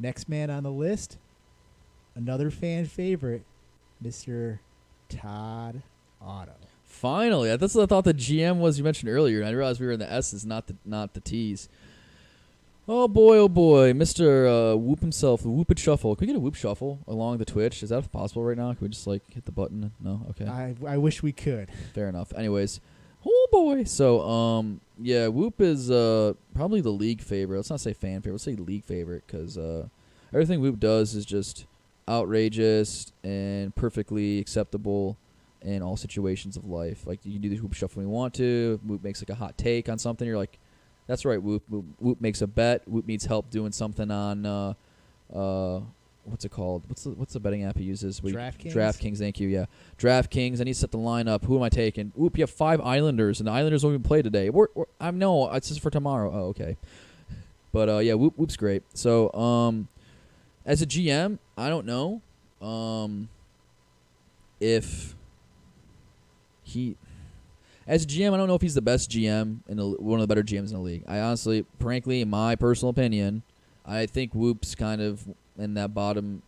Next man on the list, another fan favorite, Mr. Todd Otto. Finally, that's what I thought the GM was. You mentioned earlier, and I realized we were in the S's, not the T's. Oh boy, Mr. Whoop himself, the Whoop It Shuffle. Can we get a Whoop Shuffle along the Twitch? Is that possible right now? Can we just hit the button? No, okay. I wish we could. Fair enough. Anyways, oh boy. So yeah, Whoop is probably the league favorite. Let's not say fan favorite. Let's say league favorite because everything Whoop does is just outrageous and perfectly acceptable in all situations of life. Like you can do the Whoop Shuffle when you want to. Whoop makes a hot take on something. You're like, that's right, Whoop. Whoop makes a bet. Whoop needs help doing something on what's it called? What's the betting app he uses? DraftKings. DraftKings, thank you. Yeah, DraftKings. I need to set the line up. Who am I taking? Whoop, you have 5 Islanders, and the Islanders won't even play today. No, it's just for tomorrow. Oh, okay. But yeah, Whoop's great. So as a GM, I don't know if he. As a GM, I don't know if he's the best GM and one of the better GMs in the league. I honestly, frankly, in my personal opinion, I think Whoop's kind of in that bottom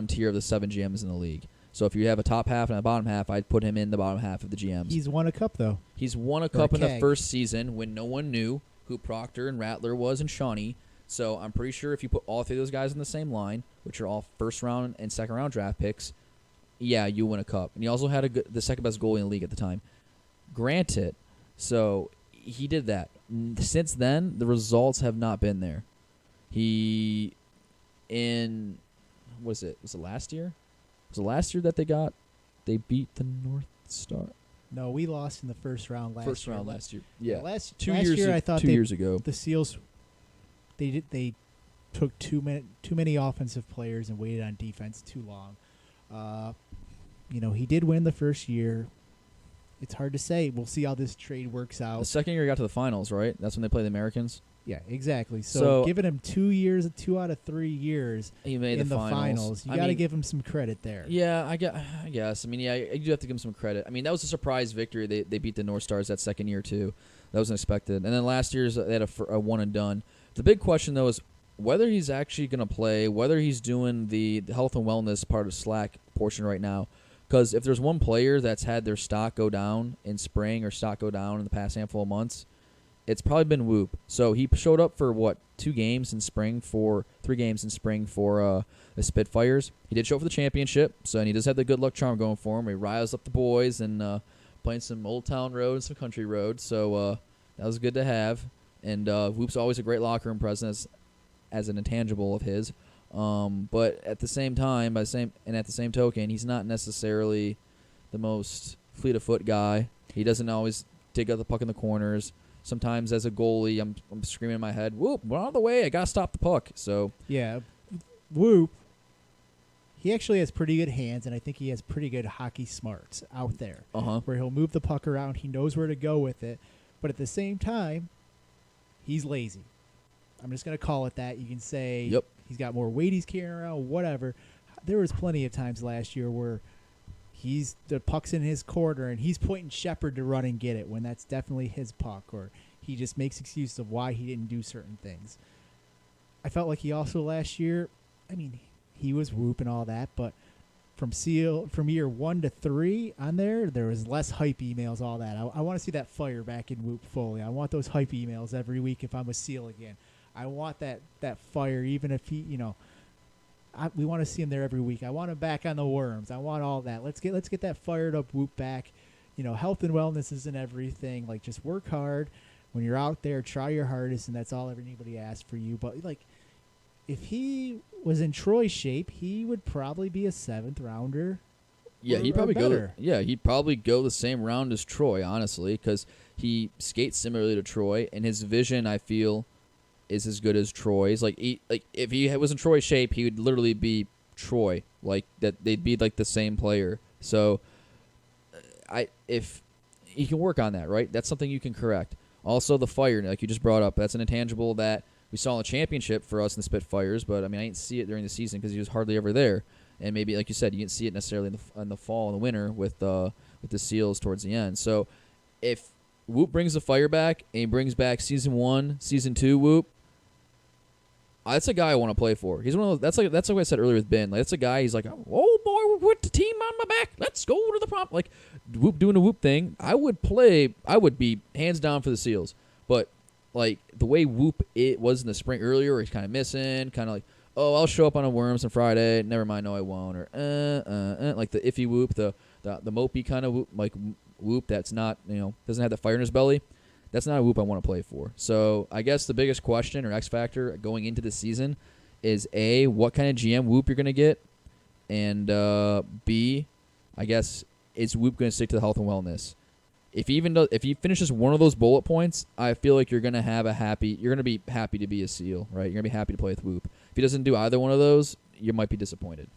tier of the 7 GMs in the league. So if you have a top half and a bottom half, I'd put him in the bottom half of the GMs. He's won a cup, though. He's won a cup in the first season when no one knew who Proctor and Rattler was and Shawnee. So I'm pretty sure if you put all 3 of those guys in the same line, which are all first-round and second-round draft picks, yeah, you win a cup. And he also had the second-best goalie in the league at the time. Granted, so he did that. Since then, the results have not been there. Was it last year? Was it last year that they beat the North Star? No, we lost in the first round last year. Yeah. Last 2 year, years, I thought 2 years ago. The Seals, they took too many offensive players and waited on defense too long. He did win the first year. It's hard to say. We'll see how this trade works out. The second year he got to the finals, right? That's when they play the Americans? Yeah, exactly. So giving him 2 years, 2 out of 3 years he made in the finals. You got to give him some credit there. Yeah, I guess. I mean, yeah, you do have to give him some credit. I mean, that was a surprise victory. They beat the North Stars that second year, too. That was unexpected. And then last year's they had a one and done. The big question, though, is whether he's actually going to play, whether he's doing the health and wellness part of Slack portion right now. Because if there's one player that's had their stock go down in spring or stock go down in the past handful of months, it's probably been Whoop. So he showed up for, 3 games in spring for the Spitfires. He did show up for the championship, and he does have the good luck charm going for him. He riles up the boys and playing some Old Town Road and some country road. So that was good to have. And Whoop's always a great locker room presence as an intangible of his. But at the same time, at the same token, he's not necessarily the most fleet of foot guy. He doesn't always dig out the puck in the corners. Sometimes as a goalie, I'm screaming in my head, "Whoop! We're out of the way! I gotta stop the puck." So yeah, Whoop. He actually has pretty good hands, and I think he has pretty good hockey smarts out there. Where he'll move the puck around, he knows where to go with it, but at the same time, he's lazy. I'm just gonna call it that. You can say yep. He's got more weight he's carrying around, whatever. There was plenty of times last year where the puck's in his corner and he's pointing Shepard to run and get it when that's definitely his puck, or he just makes excuses of why he didn't do certain things. I felt like he also last year, I mean, he was Whoop and all that, but from year 1 to 3 on there was less hype emails, all that. I want to see that fire back in Whoop fully. I want those hype emails every week if I'm a Seal again. I want that fire, even if he, we want to see him there every week. I want him back on the Worms. I want all that. Let's get that fired up Whoop back. Health and wellness isn't everything. Like, just work hard. When you're out there, try your hardest, and that's all anybody asks for you. But, if he was in Troy's shape, he would probably be a 7th rounder. Yeah, he'd probably go. Yeah, he'd probably go the same round as Troy, honestly, because he skates similarly to Troy, and his vision, I feel, is as good as Troy's. If he was in Troy's shape, he would literally be Troy. They'd be the same player. So, if he can work on that, right? That's something you can correct. Also, the fire, like you just brought up, that's an intangible that we saw in the championship for us in the Spitfires. But I didn't see it during the season because he was hardly ever there. And maybe, like you said, you didn't see it necessarily in the fall and the winter with the Seals towards the end. So, if Whoop brings the fire back and he brings back season 1, season 2 Whoop, That's a guy I want to play for. He's one of those, that's like what I said earlier with Ben. Like, that's a guy. He's like, oh boy, we're with the team on my back. Let's go to the prom. Like, Whoop doing a Whoop thing. I would be hands down for the Seals. But like the way Whoop it was in the spring earlier, where he's kind of missing, kind of like, oh, I'll show up on a Worms on Friday. Never mind, no, I won't. Or like the iffy Whoop, the mopey kind of Whoop, like Whoop that's not, doesn't have the fire in his belly. That's not a Whoop I want to play for. So I guess the biggest question or X factor going into the season is A, what kind of GM Whoop you're going to get, and B, I guess, is Whoop going to stick to the health and wellness? If he finishes one of those bullet points, I feel like you're going to be happy to be a Seal, right? You're going to be happy to play with Whoop. If he doesn't do either one of those, you might be disappointed.